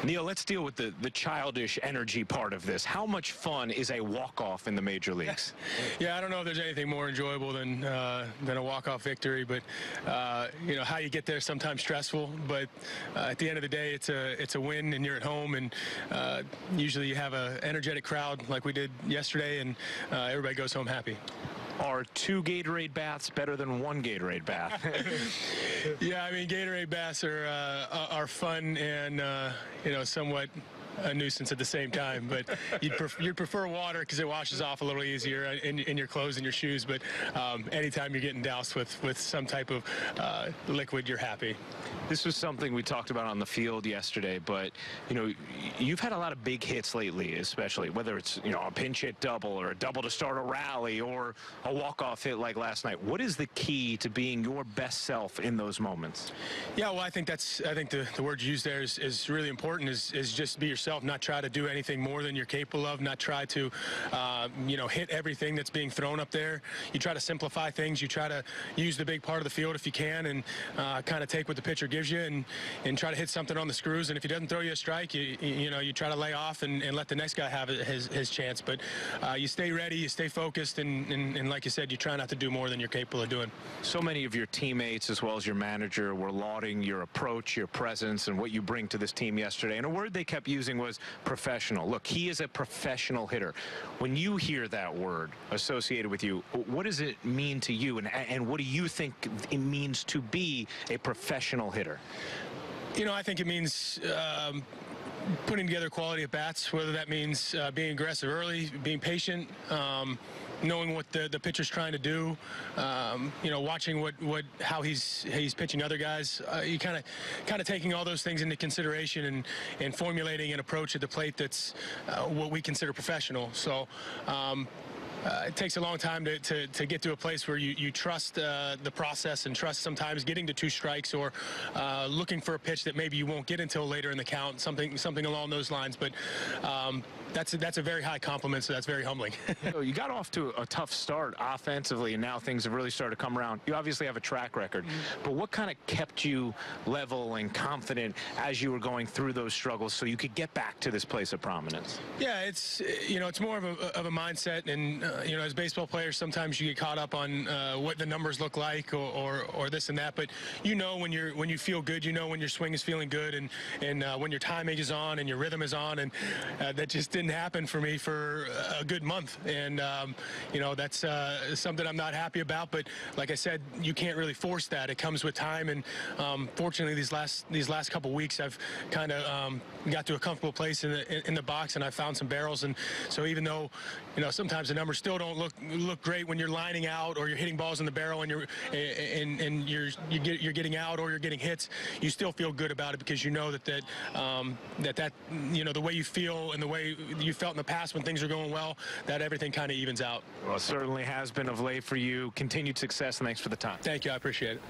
Neil, let's deal with the childish energy part of this. How much fun is a walk-off in the major leagues? Yeah, I don't know if there's anything more enjoyable than a walk-off victory, but you know how you get there is sometimes stressful. But at the end of the day, it's a win, and you're at home, and usually you have an energetic crowd like we did yesterday, and everybody goes home happy. Are 2 Gatorade baths better than 1 Gatorade bath? Yeah, I mean, Gatorade baths are fun and you know, somewhat a nuisance at the same time, but you'd prefer water because it washes off a little easier in your clothes and your shoes. But anytime you're getting doused with some type of liquid, you're happy. This was something we talked about on the field yesterday, but you know, you've had a lot of big hits lately, especially whether it's, you know, a pinch hit double or a double to start a rally or a walk-off hit like last night. What is the key to being your best self in those moments? Yeah, well, I think the word you used there is really important. Is just be yourself, not try to do anything more than you're capable of, not try to you know, hit everything that's being thrown up there. You try to simplify things. You try to use the big part of the field if you can, and kind of take what the pitcher gives you and try to hit something on the screws. And if he doesn't throw you a strike, you know, you try to lay off and let the next guy have his chance. But you stay ready, you stay focused, and like you said, you try not to do more than you're capable of doing. So many of your teammates as well as your manager were lauding your approach, your presence, and what you bring to this team yesterday. And a word they kept using was professional. Look, he is a professional hitter. When you hear that word associated with you, what does it mean to you, and what do you think it means to be a professional hitter? You know, I think it means putting together quality at bats, whether that means being aggressive early, being patient, knowing what the pitcher's trying to do, you know, watching how he's pitching other guys. You kind of taking all those things into consideration and formulating an approach at the plate that's what we consider professional. So it takes a long time to get to a place where you trust the process and trust sometimes getting to 2 strikes or looking for a pitch that maybe you won't get until later in the count, something along those lines. But that's a very high compliment, so that's very humbling. You got off to a tough start offensively, and now things have really started to come around. You obviously have a track record, but what kind of kept you level and confident as you were going through those struggles so you could get back to this place of prominence? Yeah, it's, you know, it's more of a mindset, and you know, as baseball players, sometimes you get caught up on what the numbers look like or this and that. But you know, when you feel good, you know when your swing is feeling good, and when your timing is on and your rhythm is on, and that just didn't happen for me for a good month. And you know, that's something I'm not happy about. But like I said, you can't really force that. It comes with time. And fortunately, these last couple weeks, I've kind of got to a comfortable place in the box, and I found some barrels. And so even though, you know, sometimes the numbers still don't look great when you're lining out or you're hitting balls in the barrel and you're getting out or you're getting hits, you still feel good about it because you know that you know, the way you feel and the way you felt in the past when things are going well, that everything kind of evens out. Well, it certainly has been of late for you. Continued success, and thanks for the time. Thank you. I appreciate it.